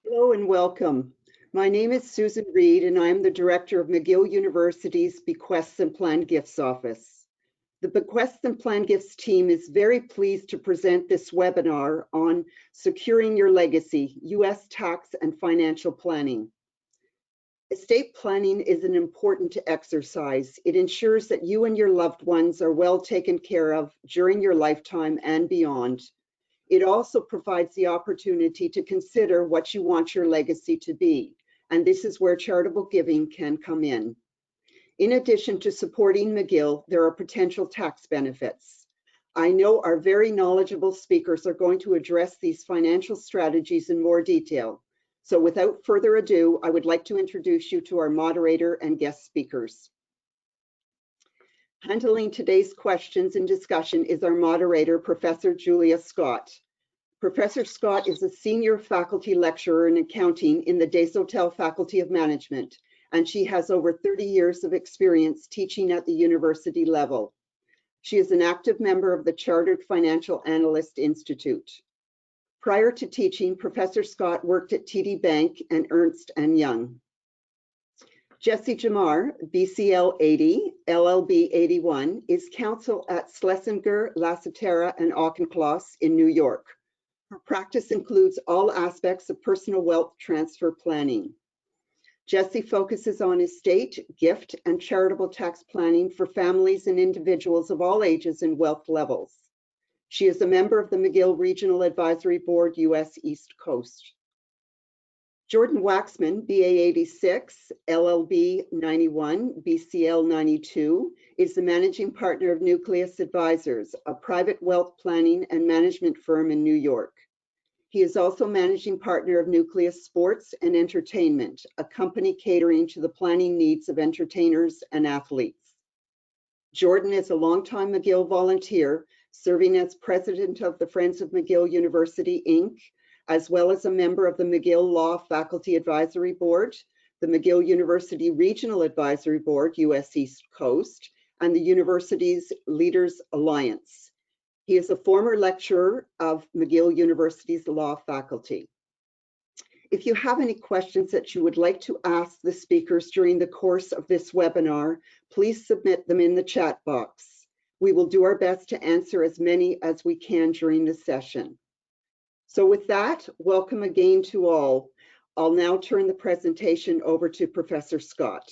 Hello and welcome. My name is Susan Reed and I am the Director of McGill University's Bequests and Planned Gifts Office. The Bequests and Planned Gifts team is very pleased to present this webinar on Securing Your Legacy, U.S. Tax and Financial Planning. Estate planning is an important exercise. It ensures that you and your loved ones are well taken care of during your lifetime and beyond. It also provides the opportunity to consider what you want your legacy to be, and this is where charitable giving can come in. In addition to supporting McGill, there are potential tax benefits. I know our very knowledgeable speakers are going to address these financial strategies in more detail. So without further ado, I would like to introduce you to our moderator and guest speakers. Handling today's questions and discussion is our moderator, Professor Julia Scott. Professor Scott is a senior faculty lecturer in accounting in the Desautels Faculty of Management, and she has over 30 years of experience teaching at the university level. She is an active member of the Chartered Financial Analyst Institute. Prior to teaching, Professor Scott worked at TD Bank and Ernst & Young. Jessie Jamar, BCL 80, LLB 81, is counsel at Schlesinger Lazetera Auchincloss in New York. Her practice includes all aspects of personal wealth transfer planning. Jessie focuses on estate, gift, and charitable tax planning for families and individuals of all ages and wealth levels. She is a member of the McGill Regional Advisory Board, U.S. East Coast. Jordan Waxman, BA 86, LLB 91, BCL 92, is the managing partner of Nucleus Advisors, a private wealth planning and management firm in New York. He is also managing partner of Nucleus Sports and Entertainment, a company catering to the planning needs of entertainers and athletes. Jordan is a longtime McGill volunteer, serving as president of the Friends of Mcgill University, Inc., as well as a member of the McGill Law Faculty Advisory Board, the McGill University Regional Advisory Board, U.S. East Coast, and the university's Leaders Alliance. He is a former lecturer of McGill University's law faculty. If you have any questions that you would like to ask the speakers during the course of this webinar, please submit them in the chat box. We will do our best to answer as many as we can during the session. So with that, welcome again to all. I'll now turn the presentation over to Professor Scott.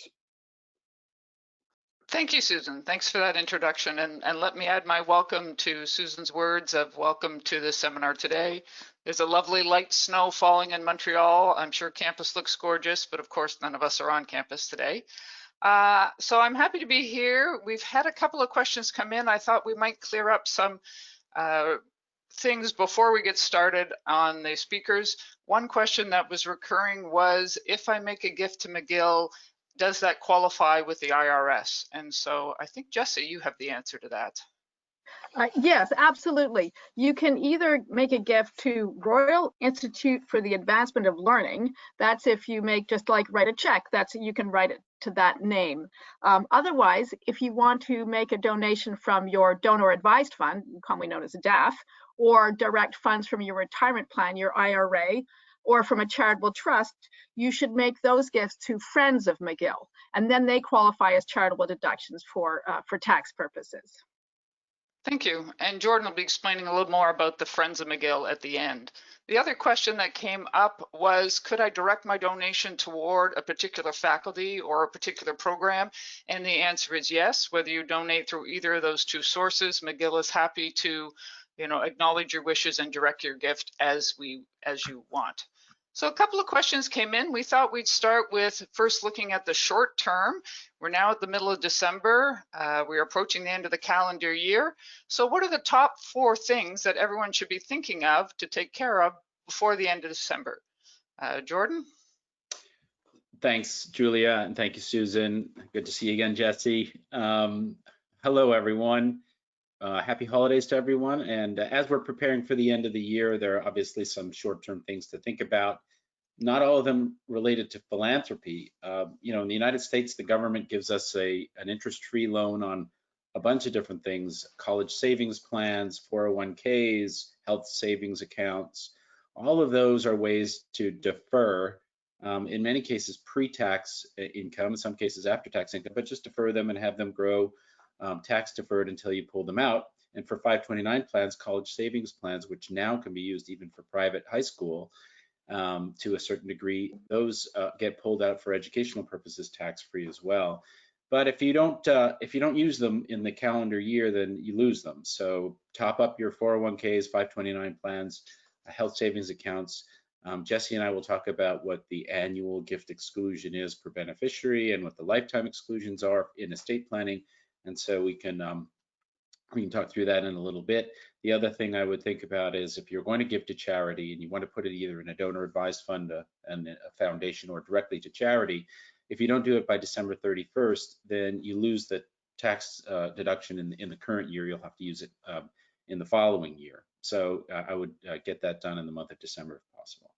Thank you, Susan. Thanks for that introduction. And let me add my welcome to Susan's words of welcome to the seminar today. There's a lovely light snow falling in Montreal. I'm sure campus looks gorgeous, but of course, none of us are on campus today. So I'm happy to be here. We've had a couple of questions come in. I thought we might clear up some things before we get started on the speakers. One question that was recurring was, if I make a gift to McGill, does that qualify with the IRS? And so I think, Jessie, you have the answer to that. Yes, absolutely. You can either make a gift to Royal Institute for the Advancement of Learning. That's if you make, just like write a check, you can write it to that name. Otherwise, if you want to make a donation from your donor advised fund, commonly known as a DAF, or direct funds from your retirement plan, your IRA, or from a charitable trust, you should make those gifts to Friends of Mcgill, and then they qualify as charitable deductions for tax purposes. Thank you. And Jordan will be explaining a little more about the Friends of Mcgill at the end. The other question that came up was, could I direct my donation toward a particular faculty or a particular program? And the answer is yes. Whether you donate through either of those two sources, McGill is happy to, acknowledge your wishes and direct your gift as you want. So a couple of questions came in. We thought we'd start with first looking at the short term. We're now at the middle of December. We're approaching the end of the calendar year. So what are the top 4 things that everyone should be thinking of to take care of before the end of December? Jordan? Thanks, Julia, and thank you, Susan. Good to see you again, Jessie. Hello, everyone. Happy holidays to everyone. And as we're preparing for the end of the year, there are obviously some short-term things to think about. Not all of them related to philanthropy. In the United States, the government gives us an interest-free loan on a bunch of different things: college savings plans, 401ks, health savings accounts, All of those are ways to defer, in many cases, pre-tax income, in some cases after-tax income, but just defer them and have them grow tax deferred until you pull them out. And for 529 plans, college savings plans, which now can be used even for private high school to a certain degree, those get pulled out for educational purposes tax-free as well. But if you don't use them in the calendar year, then you lose them. So top up your 401ks, 529 plans, health savings accounts. Jessie and I will talk about what the annual gift exclusion is per beneficiary and what the lifetime exclusions are in estate planning. And so we can talk through that in a little bit. The other thing I would think about is if you're going to give to charity and you want to put it either in a donor advised fund and a foundation or directly to charity, if you don't do it by December 31st, then you lose the tax deduction in the current year. You'll have to use it in the following year. So I would get that done in the month of December if possible.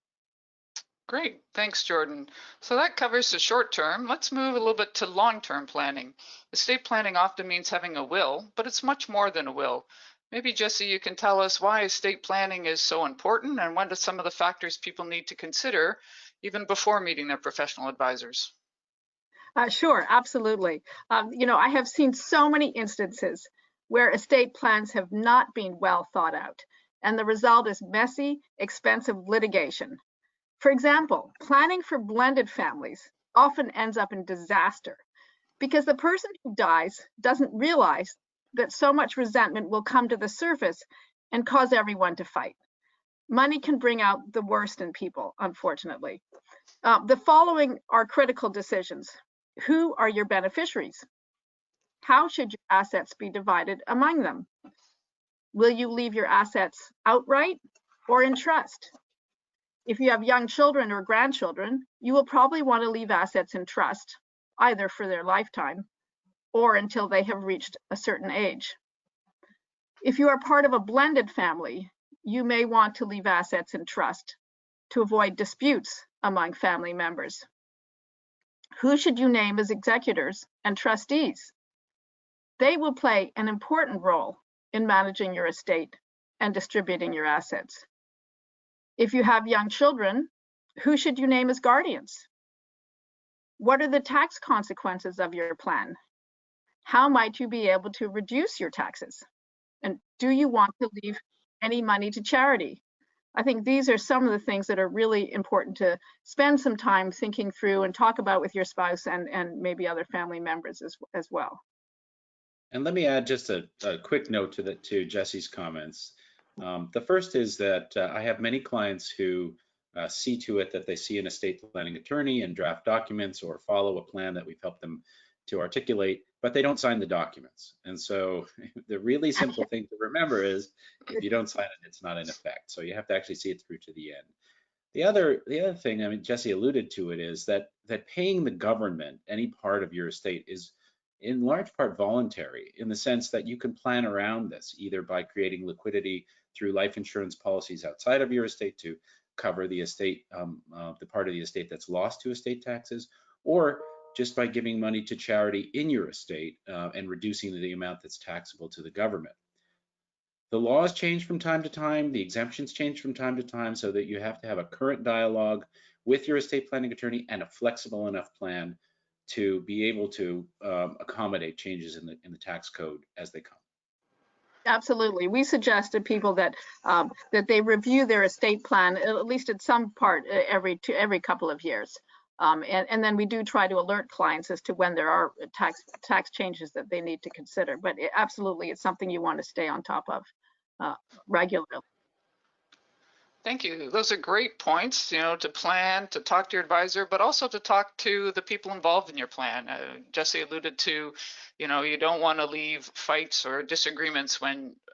Great, thanks, Jordan. So that covers the short term. Let's move a little bit to long-term planning. Estate planning often means having a will, but it's much more than a will. Maybe, Jessie, you can tell us why estate planning is so important and what are some of the factors people need to consider even before meeting their professional advisors. Sure, absolutely. I have seen so many instances where estate plans have not been well thought out, and the result is messy, expensive litigation. For example, planning for blended families often ends up in disaster because the person who dies doesn't realize that so much resentment will come to the surface and cause everyone to fight. Money can bring out the worst in people, unfortunately. The following are critical decisions. Who are your beneficiaries? How should your assets be divided among them? Will you leave your assets outright or in trust? If you have young children or grandchildren, you will probably want to leave assets in trust, either for their lifetime or until they have reached a certain age. If you are part of a blended family, you may want to leave assets in trust to avoid disputes among family members. Who should you name as executors and trustees? They will play an important role in managing your estate and distributing your assets. If you have young children, who should you name as guardians? What are the tax consequences of your plan? How might you be able to reduce your taxes? And do you want to leave any money to charity? I think these are some of the things that are really important to spend some time thinking through and talk about with your spouse and maybe other family members as well. And let me add just a quick note to Jessie's comments. The first is that I have many clients who see to it that they see an estate planning attorney and draft documents or follow a plan that we've helped them to articulate, but they don't sign the documents. And so the really simple thing to remember is if you don't sign it, it's not in effect. So you have to actually see it through to the end. The other thing, I mean, Jessie alluded to it, is that paying the government any part of your estate is in large part voluntary, in the sense that you can plan around this either by creating liquidity through life insurance policies outside of your estate to cover the estate, the part of the estate that's lost to estate taxes, or just by giving money to charity in your estate and reducing the amount that's taxable to the government. The laws change from time to time, the exemptions change from time to time, so that you have to have a current dialogue with your estate planning attorney and a flexible enough plan to be able to accommodate changes in the tax code as they come. Absolutely. We suggest to people that that they review their estate plan at least at some part every couple of years. And then we do try to alert clients as to when there are tax changes that they need to consider. But absolutely, it's something you want to stay on top of regularly. Thank you. Those are great points, to plan, to talk to your advisor, but also to talk to the people involved in your plan. Jessie alluded to, you don't want to leave fights or disagreements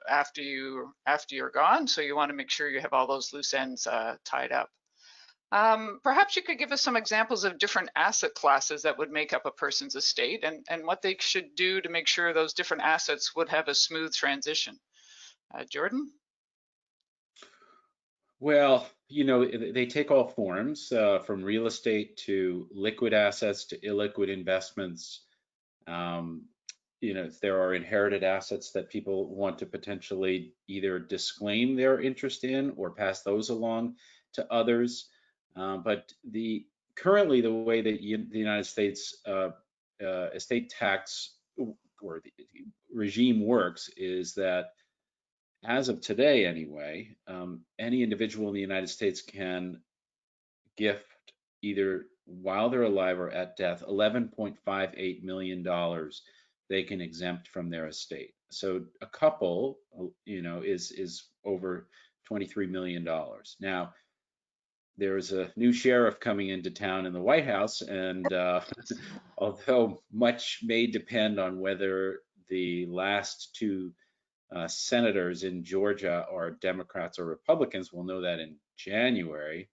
after you're gone. So you want to make sure you have all those loose ends tied up. Perhaps you could give us some examples of different asset classes that would make up a person's estate and what they should do to make sure those different assets would have a smooth transition. Jordan? Well, they take all forms, from real estate to liquid assets to illiquid investments. If there are inherited assets that people want to potentially either disclaim their interest in or pass those along, to others. But currently the way that the United States estate tax or the regime works is that, as of today anyway, any individual in the United States can gift, either while they're alive or at death, $11.58 million they can exempt from their estate. So a couple, is over $23 million. Now, there's a new sheriff coming into town in the White House, and although much may depend on whether the last two senators in Georgia are Democrats or Republicans, we'll know that in January.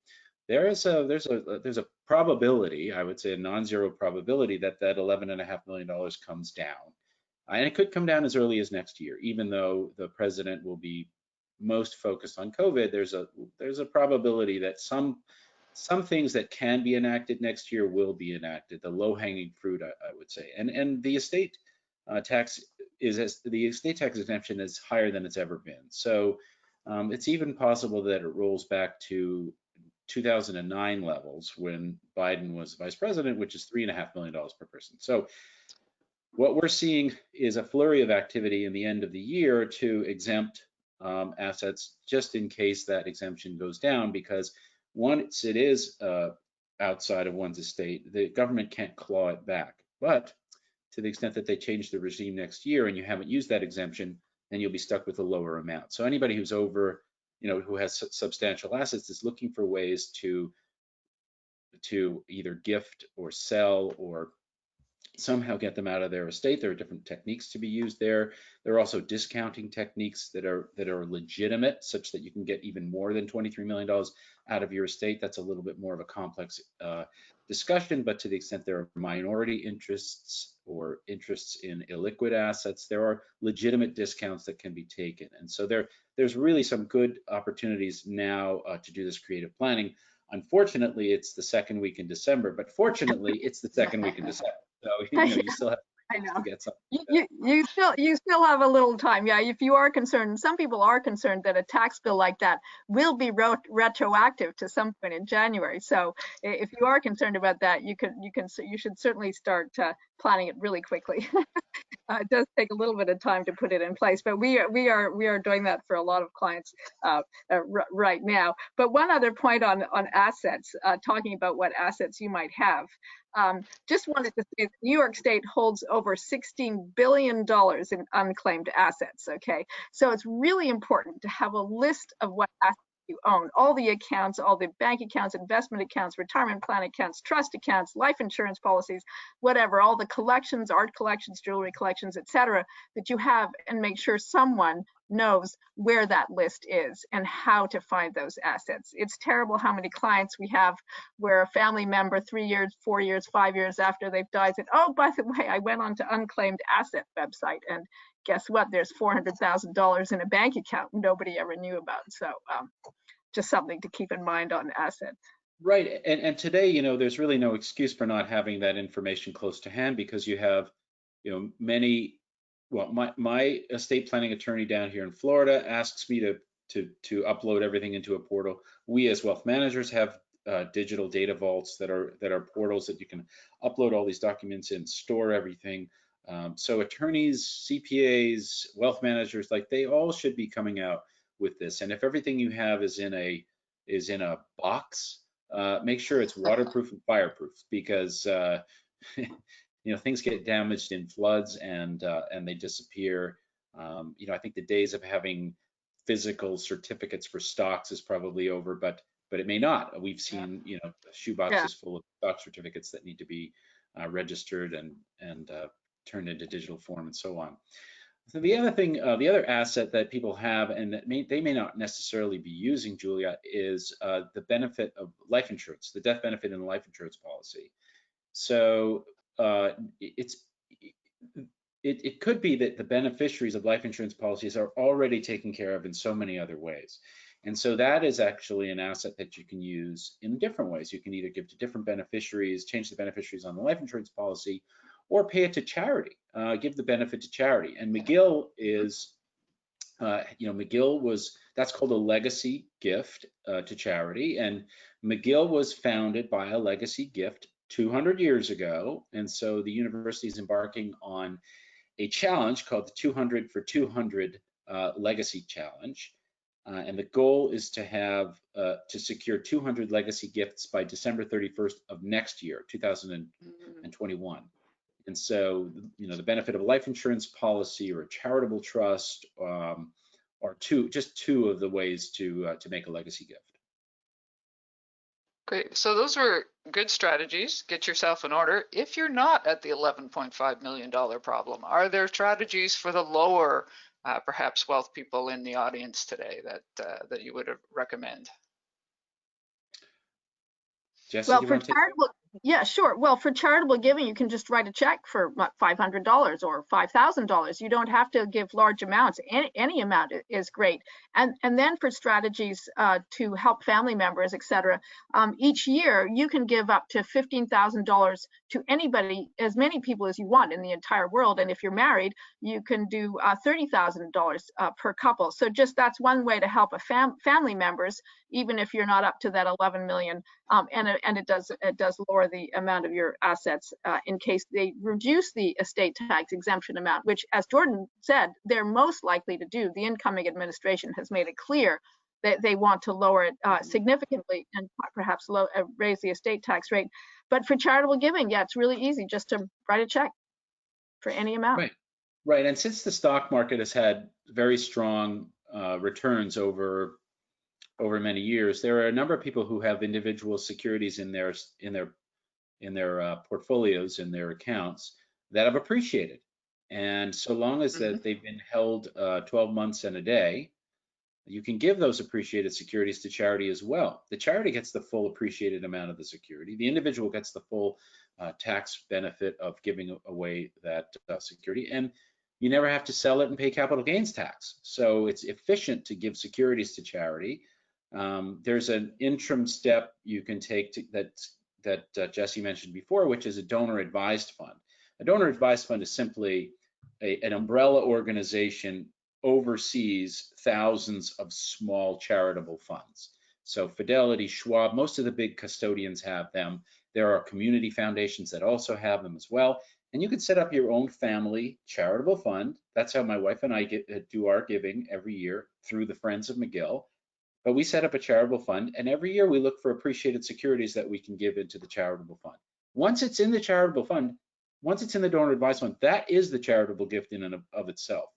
There's a probability, I would say a non-zero probability, that $11.5 million comes down, and it could come down as early as next year. Even though the president will be most focused on COVID, there's a probability that some things that can be enacted next year will be enacted. The low-hanging fruit, I would say, and the estate tax exemption is higher than it's ever been. So it's even possible that it rolls back to 2009 levels when Biden was vice president, which is $3.5 million per person. So what we're seeing is a flurry of activity in the end of the year to exempt assets, just in case that exemption goes down, because once it is outside of one's estate, the government can't claw it back. But to the extent that they change the regime next year and you haven't used that exemption, then you'll be stuck with a lower amount. So anybody who's over, who has substantial assets is looking for ways to either gift or sell or somehow get them out of their estate. There are different techniques to be used there. There are also discounting techniques that are legitimate, such that you can get even more than $23 million out of your estate. That's a little bit more of a complex discussion, but to the extent there are minority interests or interests in illiquid assets, there are legitimate discounts that can be taken. And so there's really some good opportunities now to do this creative planning. Unfortunately, it's the second week in December, but fortunately, it's the second week in December. So you still have to get something. You still have a little time. Yeah, if you are concerned, some people are concerned that a tax bill like that will be retroactive to some point in January. So if you are concerned about that, you should certainly start planning it really quickly. It does take a little bit of time to put it in place, but we are doing that for a lot of clients right now. But one other point on assets, talking about what assets you might have. Just wanted to say New York State holds over $16 billion in unclaimed assets, okay? So it's really important to have a list of what assets you own, all the accounts, all the bank accounts, investment accounts, retirement plan accounts, trust accounts, life insurance policies, whatever, all the collections, art collections, jewelry collections, etc., that you have, and make sure someone knows where that list is and how to find those assets. It's terrible how many clients we have where a family member 3 years, 4 years, 5 years after they've died said, oh, by the way, I went on to unclaimed asset website, and guess what? There's $400,000 in a bank account nobody ever knew about. So just something to keep in mind on assets. Right, and today, there's really no excuse for not having that information close to hand, because you have, many. Well, my estate planning attorney down here in Florida asks me to upload everything into a portal. We as wealth managers have digital data vaults that are portals that you can upload all these documents in, store everything. So attorneys, CPAs, wealth managers, they all should be coming out with this. And if everything you have is in a box, make sure it's waterproof and fireproof, because things get damaged in floods and they disappear. I think the days of having physical certificates for stocks is probably over, but it may not. We've seen shoe boxes full of stock certificates that need to be registered and turned into digital form and so on. So the other thing, the other asset that people have, and that they may not necessarily be using, Julia, is the benefit of life insurance, the death benefit in the life insurance policy. So it could be that the beneficiaries of life insurance policies are already taken care of in so many other ways. And so that is actually an asset that you can use in different ways. You can either give to different beneficiaries, change the beneficiaries on the life insurance policy, or pay it to charity, give the benefit to charity. And McGill is McGill that's called a legacy gift to charity, and McGill was founded by a legacy gift 200 years ago, and so the university is embarking on a challenge called the 200 for 200 Legacy Challenge, and the goal is to have to secure 200 legacy gifts by December 31st of next year, 2021. And so, the benefit of a life insurance policy or a charitable trust are just two of the ways to make a legacy gift. Great. So those were good strategies. Get yourself in order. If you're not at the $11.5 million problem, are there strategies for the lower, perhaps wealth people in the audience today that you would recommend? Jessie, Well, for charitable, yeah, sure. Well, for charitable giving, you can just write a check for $500 or $5,000. You don't have to give large amounts. Any amount is great. And then for strategies to help family members, et cetera, each year you can give up to $15,000 to anybody, as many people as you want in the entire world. And if you're married, you can do $30,000 per couple. So that's one way to help family members, even if you're not up to that 11 million. And it does lower the amount of your assets in case they reduce the estate tax exemption amount, which, as Jordan said, they're most likely to do. The incoming administration has made it clear that they want to lower it significantly and perhaps raise the estate tax rate. But for charitable giving, yeah, it's really easy just to write a check for any amount. Right. And since the stock market has had very strong returns over many years, there are a number of people who have individual securities in their portfolios, in their accounts, that have appreciated. And so long as that they've been held 12 months and a day, you can give those appreciated securities to charity as well. The charity gets the full appreciated amount of the security. The individual gets the full tax benefit of giving away that security, and you never have to sell it and pay capital gains tax. So it's efficient to give securities to charity. There's an interim step you can take that Jessie mentioned before, which is a donor advised fund. A donor advised fund is simply an umbrella organization oversees thousands of small charitable funds. So Fidelity, Schwab, most of the big custodians have them. There are community foundations that also have them as well. And you can set up your own family charitable fund. That's how my wife and I do our giving every year through the Friends of Mcgill. But we set up a charitable fund, and every year we look for appreciated securities that we can give into the charitable fund. Once it's in the charitable fund, once it's in the donor advised fund, that is the charitable gift in and of itself.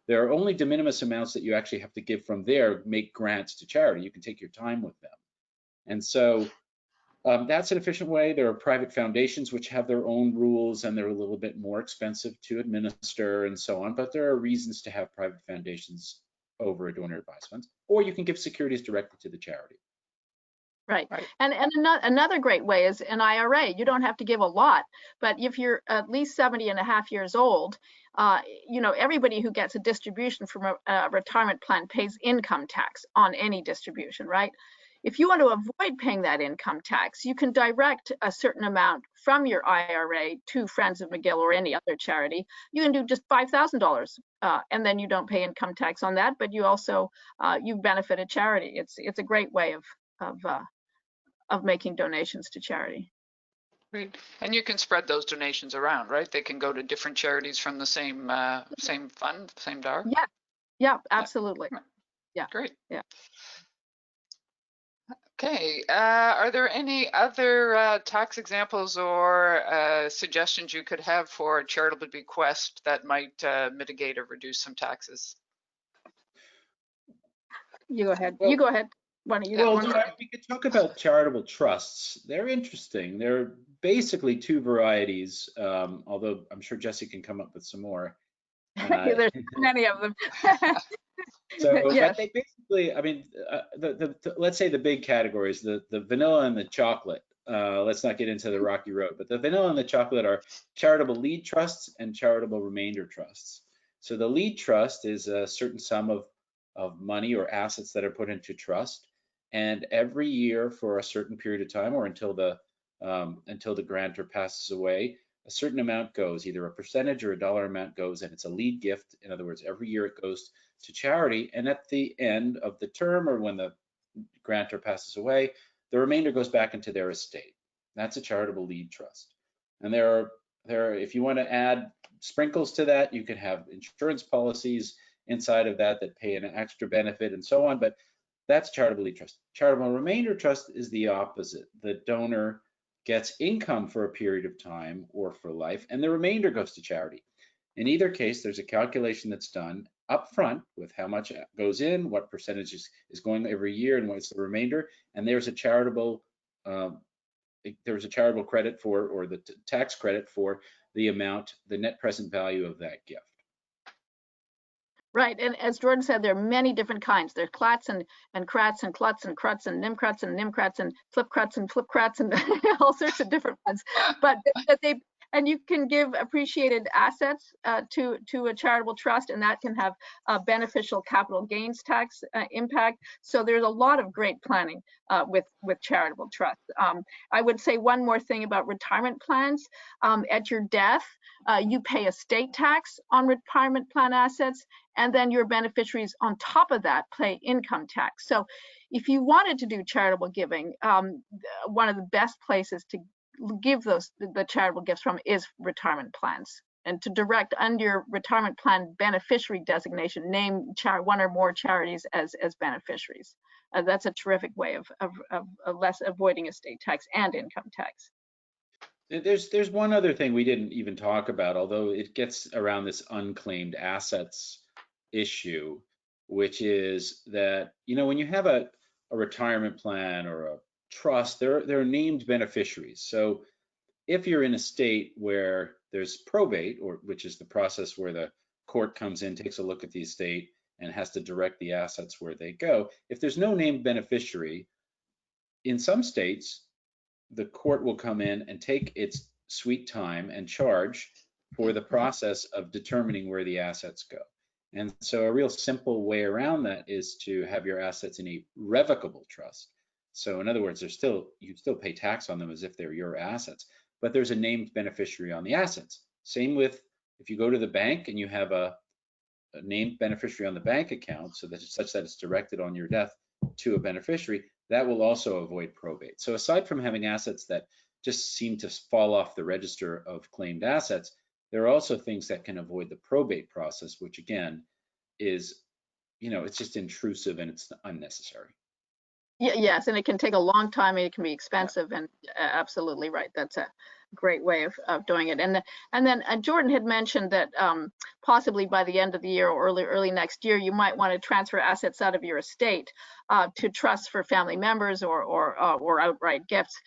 There are only de minimis amounts that you actually have to give from there, make grants to charity. You can take your time with them. And so that's an efficient way. There are private foundations which have their own rules, and they're a little bit more expensive to administer and so on, but there are reasons to have private foundations over a donor advised fund, or you can give securities directly to the charity. Right. And another great way is an IRA. You don't have to give a lot, but if you're at least 70 and a half years old, everybody who gets a distribution from a retirement plan pays income tax on any distribution, right? If you want to avoid paying that income tax, you can direct a certain amount from your IRA to Friends of Mcgill or any other charity. You can do just $5,000, and then you don't pay income tax on that, but you also you benefit a charity. It's a great way of making donations to charity. Great. And you can spread those donations around, right? They can go to different charities from the same fund, same DAR? Yeah, absolutely. Yeah. Great. Yeah. Okay, are there any other tax examples or suggestions you could have for a charitable bequest that might mitigate or reduce some taxes? You go ahead. Well, you go ahead. Why don't you? Well, we could talk about charitable trusts. They're interesting. They're basically two varieties, although I'm sure Jessie can come up with some more. There's many of them. So yes. They basically, I mean, let's say the big categories, the vanilla and the chocolate. Let's not get into the rocky road, but the vanilla and the chocolate are charitable lead trusts and charitable remainder trusts. So the lead trust is a certain sum of money or assets that are put into trust, and every year for a certain period of time, or until the grantor passes away, a certain amount goes, either a percentage or a dollar amount goes, and it's a lead gift. In other words, every year it goes to charity, and at the end of the term or when the grantor passes away, the remainder goes back into their estate. That's a charitable lead trust. And there are, if you want to add sprinkles to that, you can have insurance policies inside of that that pay an extra benefit and so on, but that's charitable lead trust. Charitable remainder trust is the opposite. The donor gets income for a period of time or for life, and the remainder goes to charity. In either case, there's a calculation that's done up front with how much goes in, what percentage is going every year, and what's the remainder. And there's a charitable credit for, or the tax credit for the amount, the net present value of that gift. Right, and as Jordan said, there are many different kinds. There's klats and krats and kluts and kruts and nimkrats and nimkrats and flip krats and all sorts of different ones. But and you can give appreciated assets to a charitable trust, and that can have a beneficial capital gains tax impact. So there's a lot of great planning with charitable trusts. I would say one more thing about retirement plans. At your death, you pay estate tax on retirement plan assets, and then your beneficiaries on top of that pay income tax. So if you wanted to do charitable giving, one of the best places to give the charitable gifts from is retirement plans. And to direct under your retirement plan beneficiary designation, name one or more charities as beneficiaries. That's a terrific way of less avoiding estate tax and income tax. There's one other thing we didn't even talk about, although it gets around this unclaimed assets issue, which is that, you know, when you have a retirement plan or a trust, there are named beneficiaries. So if you're in a state where there's probate, or which is the process where the court comes in, takes a look at the estate and has to direct the assets where they go, if there's no named beneficiary, in some states, the court will come in and take its sweet time and charge for the process of determining where the assets go. And so a real simple way around that is to have your assets in a revocable trust. So in other words, you still pay tax on them as if they're your assets, but there's a named beneficiary on the assets. Same with if you go to the bank and you have a named beneficiary on the bank account, so that it's such that it's directed on your death to a beneficiary, that will also avoid probate. So aside from having assets that just seem to fall off the register of claimed assets, there are also things that can avoid the probate process, which again is, you know, it's just intrusive and it's unnecessary. Yes, and it can take a long time, and it can be expensive, and absolutely right. That's a great way of doing it. And then Jordan had mentioned that possibly by the end of the year or early next year, you might want to transfer assets out of your estate to trusts for family members or outright gifts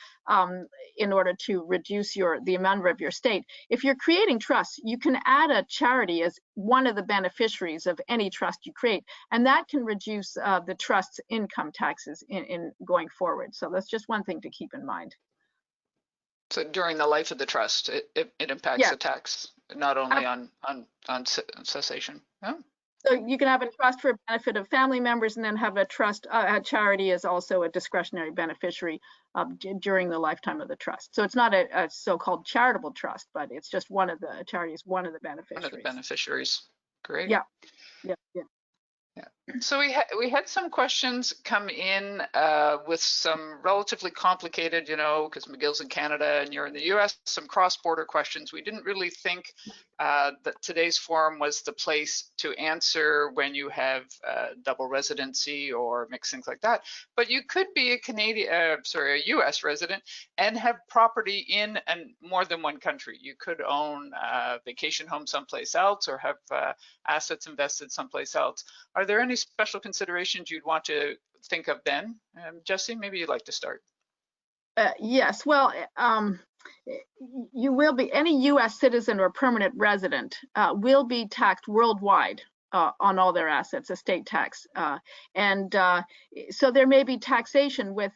in order to reduce the amount of your estate. If you're creating trusts, you can add a charity as one of the beneficiaries of any trust you create, and that can reduce the trust's income taxes in going forward. So that's just one thing to keep in mind. So during the life of the trust, it impacts the tax, not only on cessation. Yeah. So you can have a trust for benefit of family members, and then have a trust, a charity as also a discretionary beneficiary during the lifetime of the trust. So it's not a so-called charitable trust, but it's just one of the charities, one of the beneficiaries. One of the beneficiaries. Great. Yeah. So we had some questions come in with some relatively complicated, you know, because McGill's in Canada and you're in the US, some cross-border questions. We didn't really think that today's forum was the place to answer when you have double residency or mixed things like that. But you could be a US resident and have property in more than one country. You could own a vacation home someplace else or have assets invested someplace else. Are there any special considerations you'd want to think of then? Jessie, maybe you'd like to start. Yes, well, you will be, any US citizen or permanent resident will be taxed worldwide on all their assets, estate tax. So there may be taxation with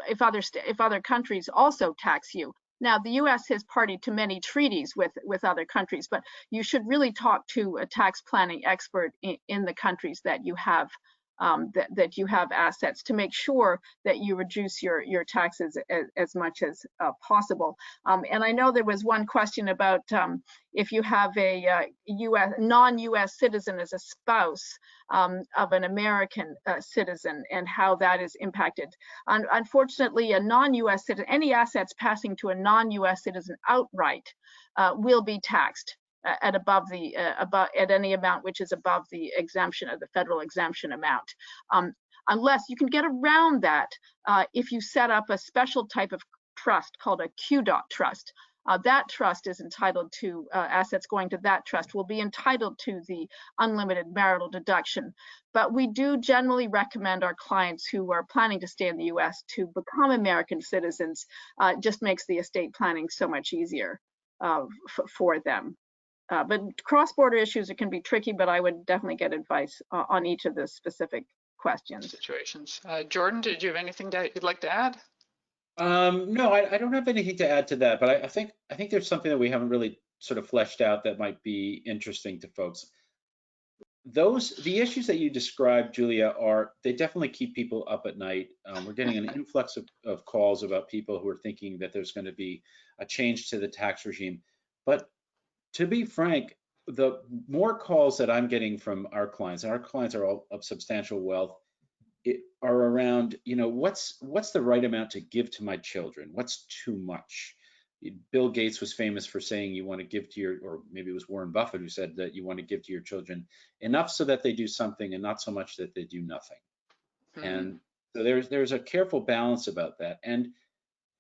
if other countries also tax you. Now, the US is party to many treaties with other countries, but you should really talk to a tax planning expert in the countries that you have that you have assets, to make sure that you reduce your taxes as much as possible. And I know there was one question about if you have a non-US citizen as a spouse of an American citizen, and how that is impacted. Unfortunately, a non-US citizen, any assets passing to a non-US citizen outright will be taxed at at any amount which is above the exemption, of the federal exemption amount. Unless you can get around that if you set up a special type of trust called a QDOT trust. That trust is entitled to, assets going to that trust will be entitled to the unlimited marital deduction. But we do generally recommend our clients who are planning to stay in the US to become American citizens. It just makes the estate planning so much easier for them. But cross-border issues, it can be tricky, but I would definitely get advice on each of the specific questions. Situations. Jordan, did you have anything that you'd like to add? No, I don't have anything to add to that, but I think there's something that we haven't really sort of fleshed out that might be interesting to folks. The issues that you described, Julia, they definitely keep people up at night. We're getting an influx of calls about people who are thinking that there's going to be a change to the tax regime. But to be frank, the more calls that I'm getting from our clients, and our clients are all of substantial wealth, are around, what's the right amount to give to my children? What's too much? Bill Gates was famous for saying you want to give to or maybe it was Warren Buffett who said that you want to give to your children enough so that they do something and not so much that they do nothing. Mm-hmm. And so there's a careful balance about that. And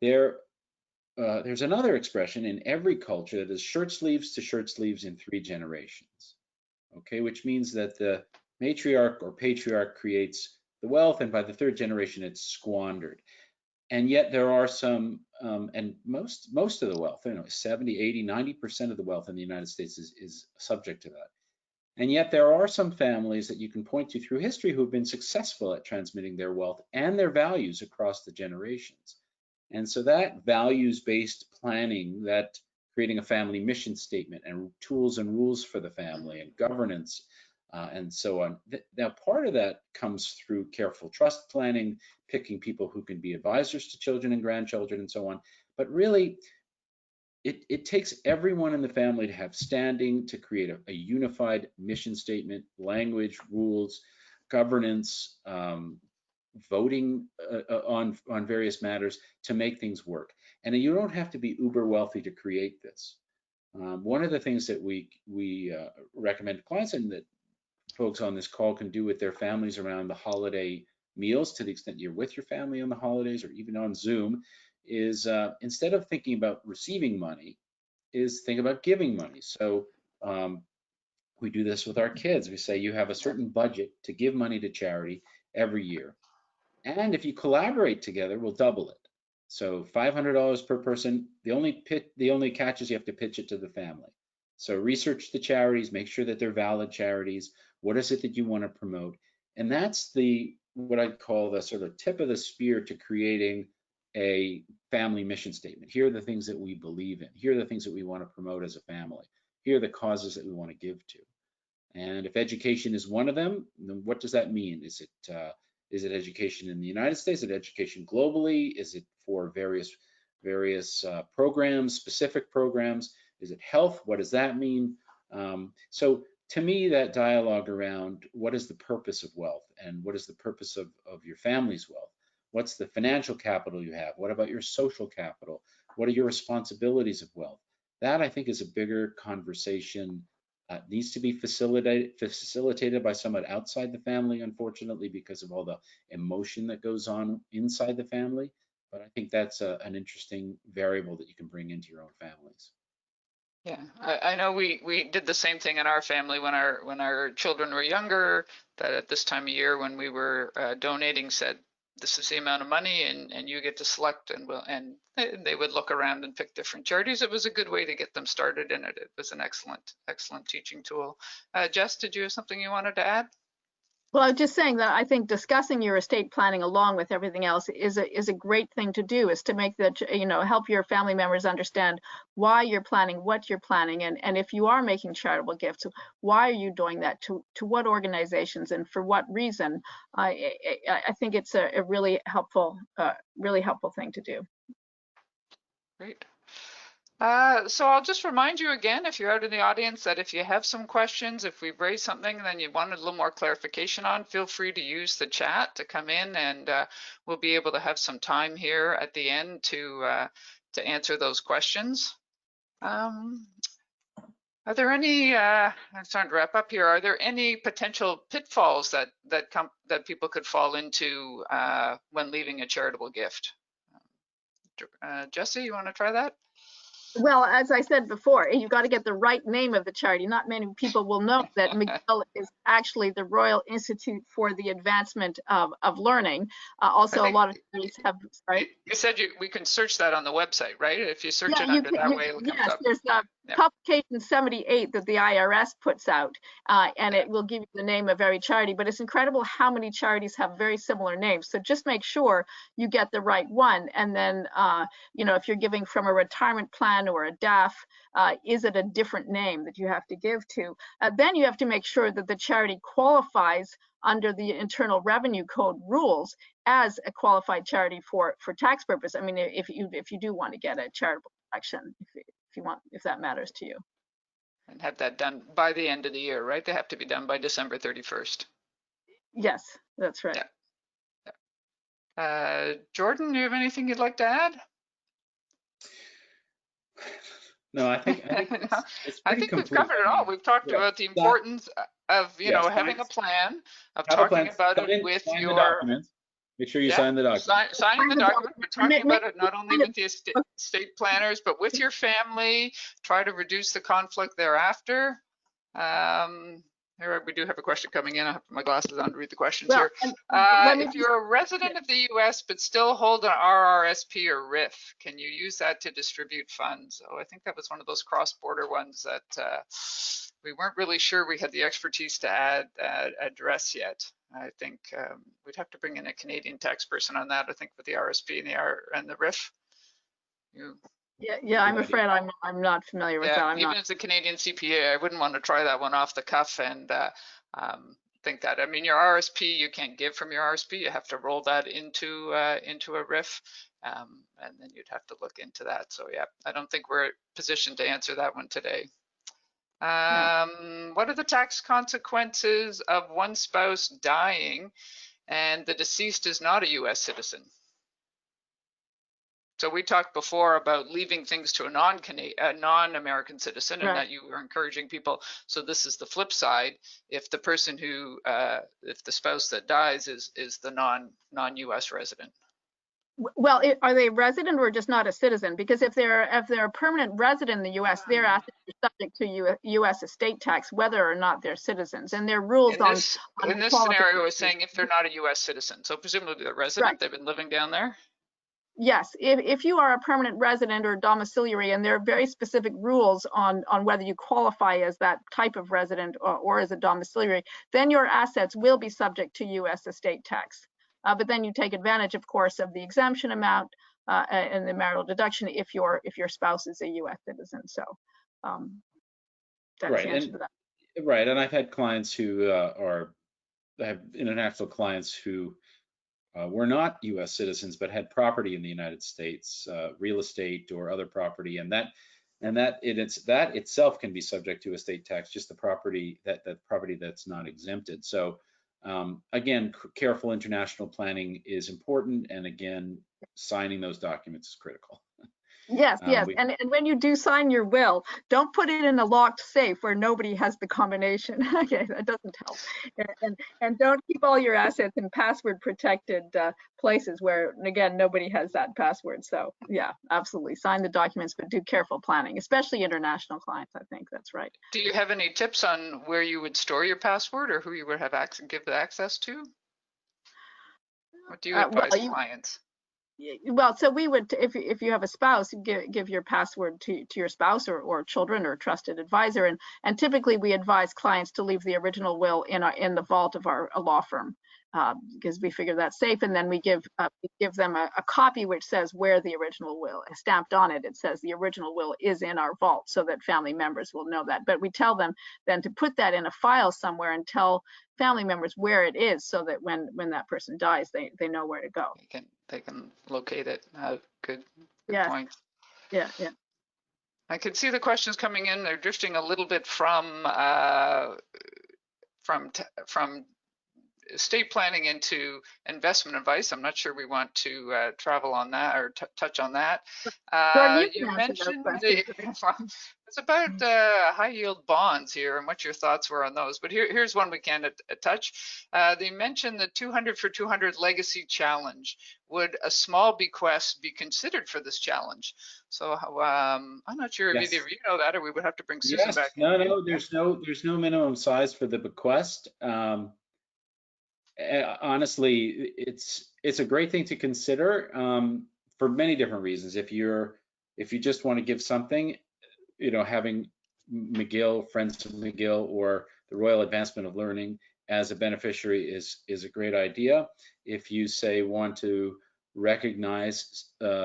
there's another expression in every culture that is shirt sleeves to shirt sleeves in 3 generations. Okay, which means that the matriarch or patriarch creates the wealth, and by the 3rd generation, it's squandered. And yet there are some, and most of the wealth, 70, 80, 90% of the wealth in the United States is subject to that. And yet there are some families that you can point to through history who have been successful at transmitting their wealth and their values across the generations. And so that values-based planning, that creating a family mission statement and tools and rules for the family and governance, and so on. Now, part of that comes through careful trust planning, picking people who can be advisors to children and grandchildren and so on. But really, it takes everyone in the family to have standing to create a unified mission statement, language, rules, governance, voting on various matters to make things work. And you don't have to be uber wealthy to create this. One of the things that we recommend to clients, and that folks on this call can do with their families around the holiday meals, to the extent you're with your family on the holidays or even on Zoom, is instead of thinking about receiving money, is think about giving money. So we do this with our kids. We say you have a certain budget to give money to charity every year. And if you collaborate together, we'll double it. So $500 per person. The only catch is you have to pitch it to the family. So research the charities, make sure that they're valid charities. What is it that you want to promote? And that's what I call the sort of tip of the spear to creating a family mission statement. Here are the things that we believe in. Here are the things that we want to promote as a family. Here are the causes that we want to give to. And if education is one of them, then what does that mean? Is it education in the United States? Is it education globally? Is it for various programs, specific programs? Is it health? What does that mean? So to me, that dialogue around what is the purpose of wealth and what is the purpose of your family's wealth? What's the financial capital you have? What about your social capital? What are your responsibilities of wealth? That, I think, is a bigger conversation. Needs to be facilitated by someone outside the family, unfortunately, because of all the emotion that goes on inside the family. But I think that's an interesting variable that you can bring into your own families. Yeah, I know we did the same thing in our family when our children were younger, that at this time of year when we were donating, said, this is the amount of money and you get to select, and they would look around and pick different charities. It was a good way to get them started in it. It was an excellent teaching tool. Jess, did you have something you wanted to add? Well, I was just saying that I think discussing your estate planning along with everything else is a great thing to do, is to make that, help your family members understand why you're planning, what you're planning, and if you are making charitable gifts, why are you doing that, to what organizations and for what reason. I think it's a really helpful thing to do. Great. So I'll just remind you again, if you're out in the audience, that if you have some questions, if we've raised something then you wanted a little more clarification on, feel free to use the chat to come in, and we'll be able to have some time here at the end to answer those questions. Are there any, I'm starting to wrap up here, are there any potential pitfalls that people could fall into when leaving a charitable gift? Jessie, you want to try that? Well, as I said before, you've got to get the right name of the charity. Not many people will know that McGill is actually the Royal Institute for the Advancement of Learning. Also, a lot of charities have, sorry? You said we can search that on the website, right? If you search it under that way, it'll come up. There's publication 78 that the IRS puts out, and it will give you the name of every charity, but it's incredible how many charities have very similar names. So just make sure you get the right one. And then, if you're giving from a retirement plan or a DAF, is it a different name that you have to give to? Then you have to make sure that the charity qualifies under the Internal Revenue Code rules as a qualified charity for tax purpose. I mean, if you do want to get a charitable deduction, if that matters to you. And have that done by the end of the year, right? They have to be done by December 31st. Yes, that's right. Yeah. Jordan, do you have anything you'd like to add? No, I think we've covered it all. We've talked about the importance of having a plan, of talking about it with your. Make sure you sign the document. Signing the document. We're talking about it not only with the estate planners, but with your family. Try to reduce the conflict thereafter. Here we do have a question coming in. I have my glasses on to read the questions here. If you're a resident of the U.S. but still hold an RRSP or RIF, can you use that to distribute funds? Oh, I think that was one of those cross-border ones that we weren't really sure we had the expertise to address yet. I think we'd have to bring in a Canadian tax person on that. I think with the RSP and the RIF. Yeah, I'm afraid I'm not familiar with that. Even as a Canadian CPA, I wouldn't want to try that one off the cuff and think that. I mean, your RSP, you can't give from your RSP. You have to roll that into a RIF, and then you'd have to look into that. So yeah, I don't think we're positioned to answer that one today. What are the tax consequences of one spouse dying and the deceased is not a U.S. citizen? So we talked before about leaving things to a non-American citizen, and that you were encouraging people. So this is the flip side. If the person if the spouse that dies is the non-U.S. resident. Well, are they resident or just not a citizen? Because if they're a permanent resident in the U.S., their assets are subject to U.S. estate tax, whether or not they're citizens. And their rules in this scenario is saying if they're not a U.S. citizen. So presumably they're resident, they've been living down there. Yes, if you are a permanent resident or domiciliary, and there are very specific rules on whether you qualify as that type of resident or as a domiciliary, then your assets will be subject to U.S. estate tax. But then you take advantage, of course, of the exemption amount and the marital deduction if your spouse is a U.S. citizen. So that's the answer to that. Right, and I've had clients who have international clients who were not U.S. citizens but had property in the United States, real estate or other property, and that itself can be subject to estate tax. Just the property property that's not exempted. So again, careful international planning is important, and again, signing those documents is critical. Yes, and when you do sign your will, don't put it in a locked safe where nobody has the combination. Okay, that doesn't help. And don't keep all your assets in password protected places where, again, nobody has that password. So yeah, absolutely, sign the documents, but do careful planning, especially international clients. I think that's right. Do you have any tips on where you would store your password or who you would have give the access to? What do you advise clients? Well, so we would, if you have a spouse, give your password to your spouse or children or trusted advisor, and typically we advise clients to leave the original will in the vault of our law firm, because we figure that's safe, and then we give them a copy which says where the original will is stamped on it. It says the original will is in our vault, so that family members will know that. But we tell them then to put that in a file somewhere and tell family members where it is, so that when that person dies, they know where to go. They can locate it. Good Yes. point. Yeah. I can see the questions coming in. They're drifting a little bit from estate planning into investment advice. I'm not sure we want to travel on that or touch on that. Jordan, You mentioned it's about high yield bonds here and what your thoughts were on those. But here's one we can touch. They mentioned the 200 for 200 legacy challenge. Would a small bequest be considered for this challenge? So I'm not sure if either of you know that, or we would have to bring Susan back. No, there's no minimum size for the bequest. Honestly, it's a great thing to consider for many different reasons. If you just want to give something, having McGill, Friends of Mcgill, or the Royal Advancement of Learning as a beneficiary is a great idea. If you say want to recognize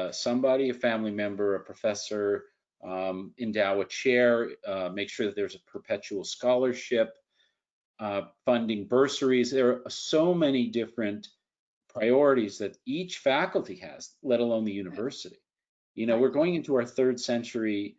somebody, a family member, a professor, endow a chair, make sure that there's a perpetual scholarship, funding bursaries. There are so many different priorities that each faculty has, let alone the university. We're going into our third century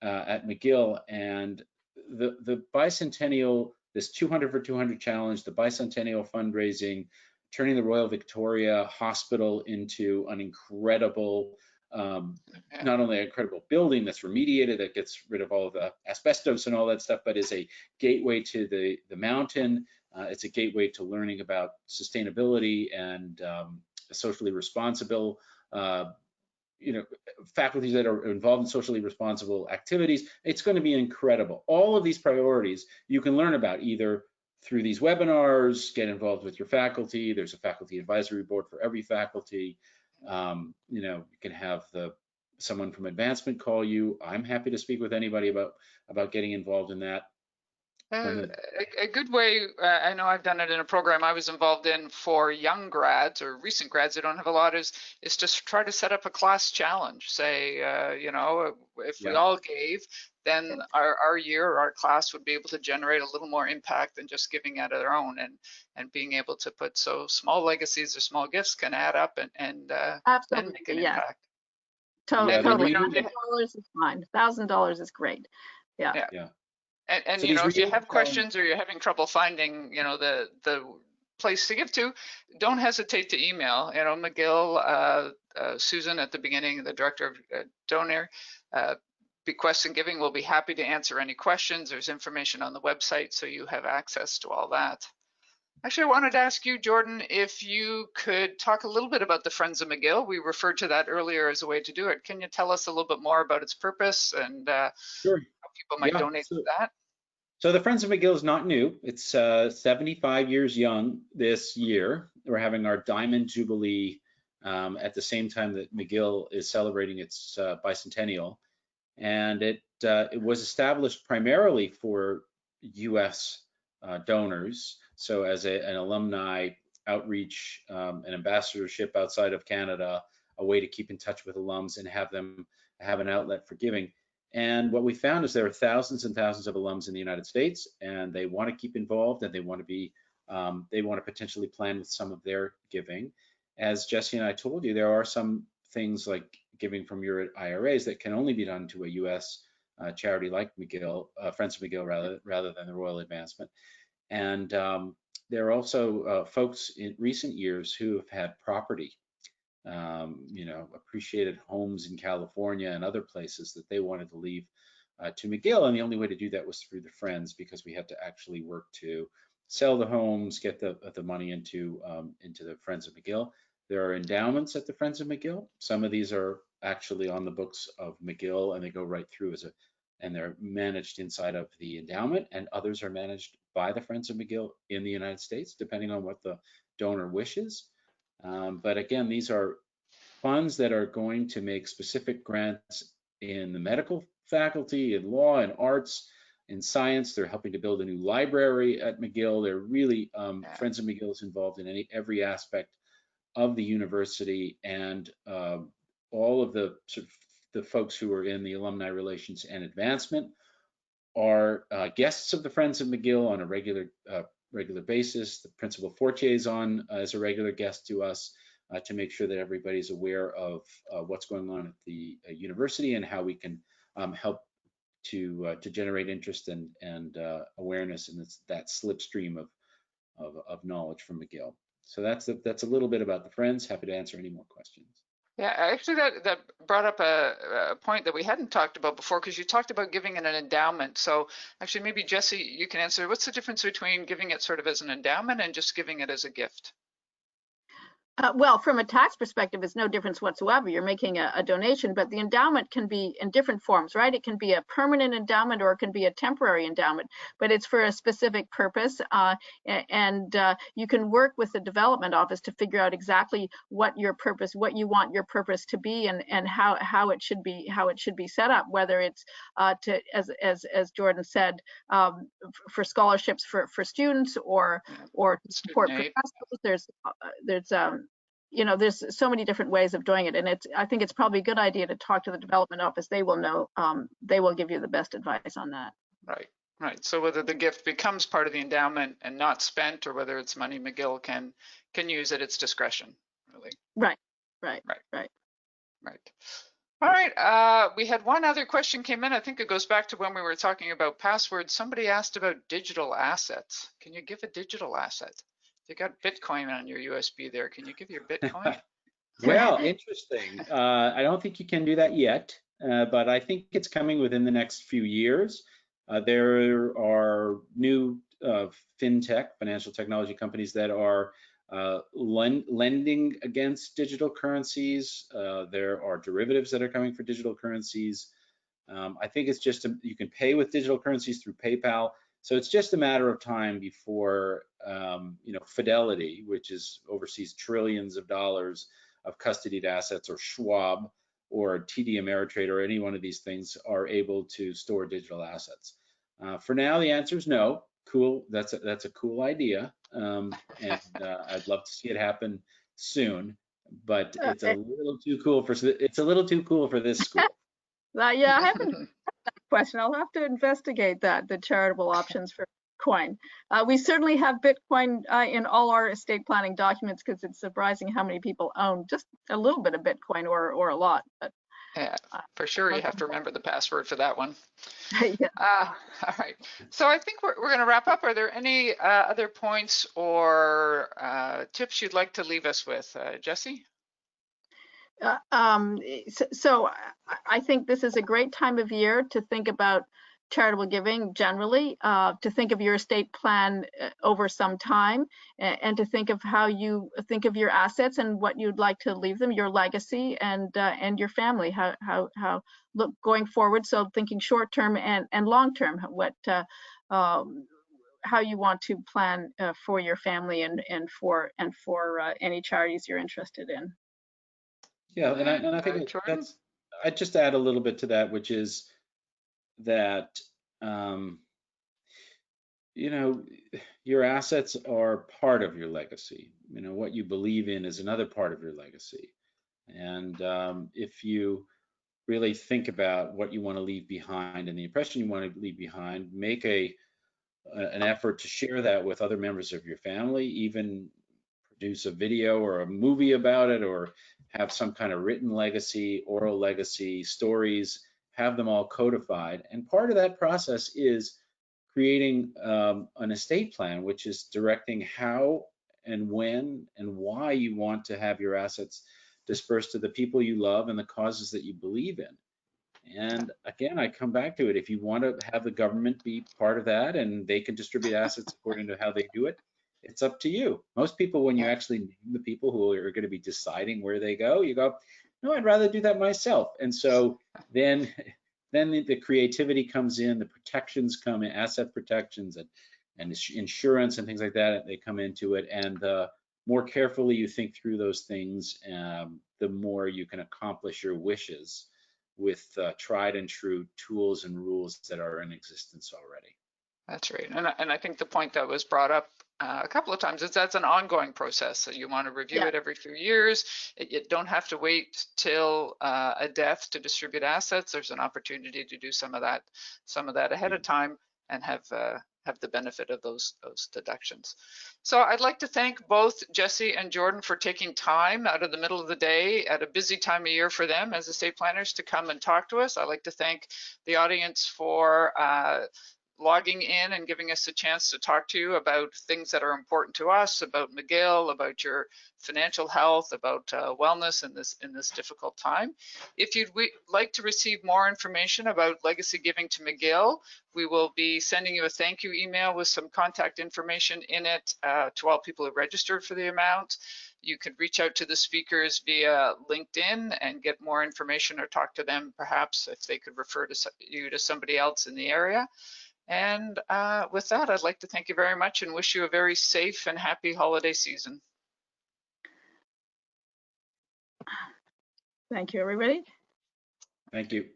at McGill, and the bicentennial, this 200 for 200 challenge, the bicentennial fundraising, turning the Royal Victoria Hospital into an incredible, not only an incredible building that's remediated, that gets rid of all of the asbestos and all that stuff, but is a gateway to the mountain. It's a gateway to learning about sustainability and socially responsible, faculties that are involved in socially responsible activities. It's going to be incredible. All of these priorities you can learn about either through these webinars, get involved with your faculty. There's a faculty advisory board for every faculty. You can have someone from advancement call you. I'm happy to speak with anybody about getting involved in that. A good way, I know I've done it in a program I was involved in for young grads or recent grads that don't have a lot, is to try to set up a class challenge. Say, if we all gave, then our year or our class would be able to generate a little more impact than just giving out of their own, and being able to put, so small legacies or small gifts can add up and make an impact. Totally. $100 is fine. $1,000 is great. Yeah. And so if you have questions or you're having trouble finding, the place to give to, don't hesitate to email. McGill, Susan at the beginning, the director of donor, bequests and giving, will be happy to answer any questions. There's information on the website, so you have access to all that. Actually, I wanted to ask you, Jordan, if you could talk a little bit about the Friends of McGill. We referred to that earlier as a way to do it. Can you tell us a little bit more about its purpose and Sure. how people might donate to that? So the Friends of McGill is not new. It's 75 years young this year. We're having our Diamond Jubilee at the same time that McGill is celebrating its bicentennial. And it was established primarily for US donors. So as an alumni outreach, an ambassadorship outside of Canada, a way to keep in touch with alums and have them have an outlet for giving. And what we found is there are thousands and thousands of alums in the United States, and they want to keep involved, and they want to potentially plan with some of their giving. As Jessie and I told you, there are some things like giving from your IRAs that can only be done to a US charity like McGill, Friends of McGill rather than the Royal Advancement. And there are also folks in recent years who have had property, appreciated homes in California and other places that they wanted to leave to McGill. And the only way to do that was through the Friends, because we had to actually work to sell the homes, get the money into the Friends of McGill. There are endowments at the Friends of McGill. Some of these are actually on the books of McGill, and they go right through and they're managed inside of the endowment, and others are managed by the Friends of McGill in the United States, depending on what the donor wishes. But again, these are funds that are going to make specific grants in the medical faculty, in law and arts, in science. They're helping to build a new library at McGill. They're really, Friends of Mcgill is involved in every aspect of the university, and all of the sort of the folks who are in the alumni relations and advancement are guests of the Friends of McGill on a regular basis. The principal Fortier is on as a regular guest to us to make sure that everybody's aware of what's going on at the university and how we can help to generate interest and awareness in that slipstream of knowledge from McGill. So that's a little bit about the Friends. Happy to answer any more questions. Yeah, actually that brought up a point that we hadn't talked about before, because you talked about giving it an endowment. So actually maybe Jessie, you can answer, what's the difference between giving it sort of as an endowment and just giving it as a gift? Well, from a tax perspective, it's no difference whatsoever. You're making a donation, but the endowment can be in different forms, right? It can be a permanent endowment or it can be a temporary endowment, but it's for a specific purpose. And you can work with the development office to figure out exactly what your purpose, what you want your purpose to be, and how it should be set up. Whether it's as Jordan said, for scholarships for students or support professors. There's so many different ways of doing it, and I think it's probably a good idea to talk to the development office. They will know. They will give you the best advice on that. Right. So whether the gift becomes part of the endowment and not spent, or whether it's money McGill can use at its discretion, really. Right. All right. We had one other question came in. I think it goes back to when we were talking about passwords. Somebody asked about digital assets. Can you give a digital asset? You got Bitcoin on your USB there. Can you give your Bitcoin? Well, interesting. I don't think you can do that yet, but I think it's coming within the next few years. There are new fintech, financial technology companies that are lending against digital currencies. There are derivatives that are coming for digital currencies. I think it's just you can pay with digital currencies through PayPal. So it's just a matter of time before, Fidelity, which oversees trillions of dollars of custodied assets, or Schwab, or TD Ameritrade, or any one of these things, are able to store digital assets. For now, the answer is no. Cool. That's a cool idea, and I'd love to see it happen soon. But it's a little too cool for this school. Yeah, I haven't. Question. I'll have to investigate the charitable options for Bitcoin. We certainly have Bitcoin in all our estate planning documents, because it's surprising how many people own just a little bit of Bitcoin or a lot. But yeah, for sure you have to remember the password for that one. Yeah. All right. So I think we're going to wrap up. Are there any other points or tips you'd like to leave us with, Jessie? So I think this is a great time of year to think about charitable giving generally, to think of your estate plan over some time, and to think of how you think of your assets and what you'd like to leave them, your legacy, and your family, how look going forward. So thinking short term and long term, how you want to plan for your family and for any charities you're interested in. Yeah, and I think I'd just add a little bit to that, which is that your assets are part of your legacy. What you believe in is another part of your legacy. And if you really think about what you want to leave behind and the impression you want to leave behind, make an effort to share that with other members of your family, even produce a video or a movie about it, or have some kind of written legacy, oral legacy, stories, have them all codified. And part of that process is creating an estate plan, which is directing how and when and why you want to have your assets dispersed to the people you love and the causes that you believe in. And again, I come back to it. If you want to have the government be part of that and they can distribute assets according to how they do it, it's up to you. Most people, when you actually name the people who are going to be deciding where they go, you go, no, I'd rather do that myself. And so then the creativity comes in, the protections come in, asset protections and insurance and things like that, they come into it. And the more carefully you think through those things, the more you can accomplish your wishes with tried and true tools and rules that are in existence already. That's right. And I think the point that was brought up a couple of times is that's an ongoing process. So you want to review it every few years. You don't have to wait till a death to distribute assets. There's an opportunity to do some of that ahead of time and have the benefit of those deductions. So I'd like to thank both Jessie and Jordan for taking time out of the middle of the day at a busy time of year for them as estate planners to come and talk to us. I'd like to thank the audience for logging in and giving us a chance to talk to you about things that are important to us, about McGill, about your financial health, about wellness in this difficult time. If you'd like to receive more information about legacy giving to McGill, we will be sending you a thank you email with some contact information in it to all people who registered for the amount. You could reach out to the speakers via LinkedIn and get more information, or talk to them perhaps if they could refer you to somebody else in the area. And with that, I'd like to thank you very much and wish you a very safe and happy holiday season. Thank you, everybody. Thank you.